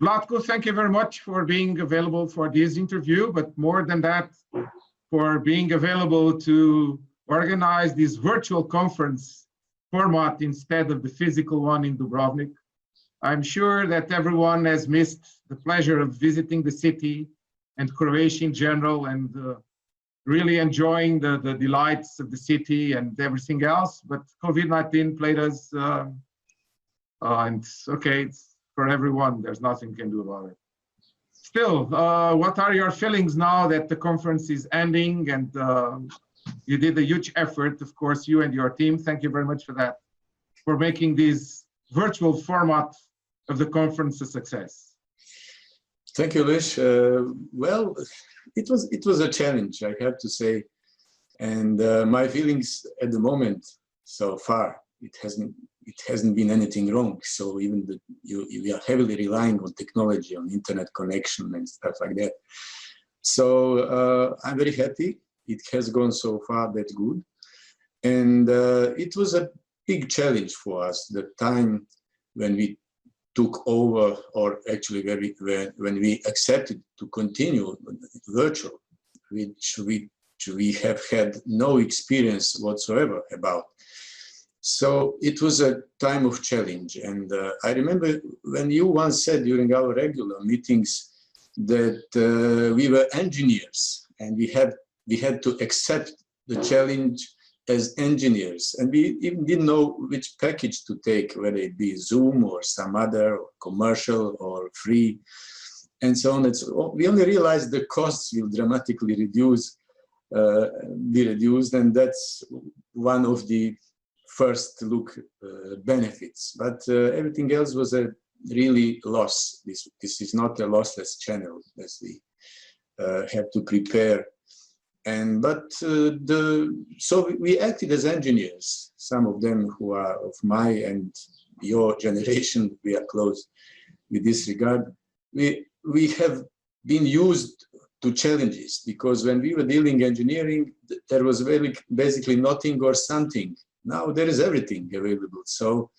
Vlatko, thank you very much for being available for this interview, but more than that, for being available to organize this virtual conference format instead of the physical one in Dubrovnik. I'm sure that everyone has missed the pleasure of visiting the city and Croatia in general, and really enjoying the delights of the city and everything else. But COVID-19 played us, and okay, it's for everyone. There's nothing you can do about it. Still, what are your feelings now that the conference is ending and you did a huge effort, of course, you and your team. Thank you very much for that, for making this virtual format of the conference a success. Thank you, Luis. Well, it was a challenge, I have to say, and my feelings at the moment so far, it hasn't been anything wrong. So even we are heavily relying on technology, on internet connection and stuff like that. So I'm very happy. It has gone so far that good, and it was a big challenge for us. The time when we took over, or actually when we accepted to continue virtual, which we have had no experience whatsoever about. So it was a time of challenge. And I remember when you once said during our regular meetings that we were engineers and we had to accept the challenge as engineers, and we even didn't know which package to take, whether it be Zoom or some other, or commercial or free, and so on. We only realized the costs will dramatically be reduced, and that's one of the first look benefits. But everything else was a really loss. This is not a lossless channel, as we have to prepare. So we acted as engineers. Some of them who are of my and your generation, we are close with this regard. We have been used to challenges, because when we were dealing engineering, there was basically nothing or something. Now there is everything available. So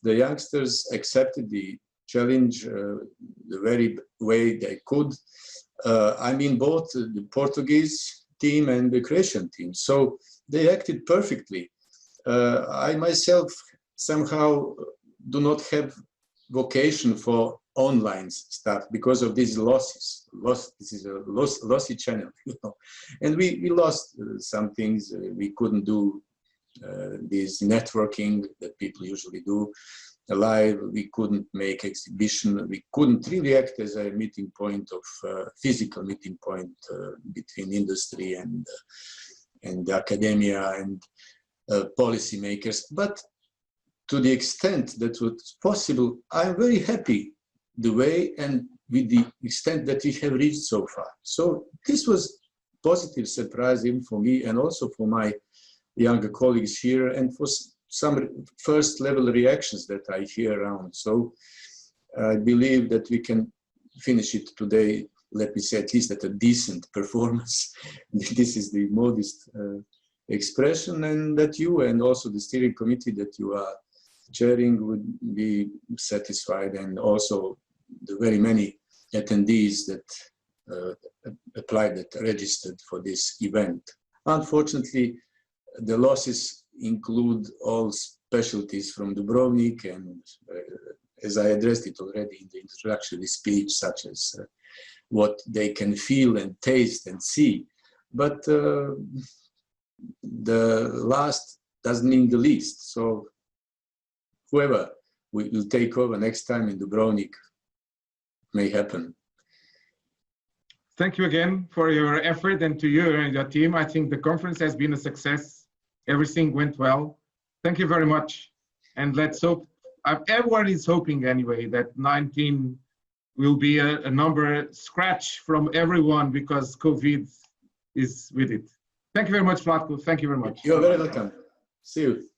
the youngsters accepted the challenge the very way they could. I mean, both the Portuguese team and the Croatian team. So they acted perfectly. I myself somehow do not have vocation for online stuff because of these losses. This is a lossy channel, you know. And we lost some things. We couldn't do this networking that people usually do live. We couldn't make exhibition. We couldn't really act as a meeting point of physical meeting point between industry and academia and policymakers. But to the extent that was possible, I'm very happy the way and with the extent that we have reached so far. So this was positive surprise even for me and also for my younger colleagues here, and for some first level reactions that I hear around. So I believe that we can finish it today, let me say, at least at a decent performance. This is the modest expression, and that you and also the steering committee that you are chairing would be satisfied, and also the very many attendees that applied, that registered for this event. Unfortunately, the losses include all specialties from Dubrovnik, and as I addressed it already in the introductory speech, such as what they can feel and taste and see. But the last doesn't mean the least. So whoever will take over next time in Dubrovnik may happen. Thank you again for your effort, and to you and your team. I think the conference has been a success. Everything went well. Thank you very much. And let's hope, everyone is hoping anyway, that 19 will be a number scratch from everyone, because COVID is with it. Thank you very much, Vlatko. Thank you very much. You're very welcome. See you.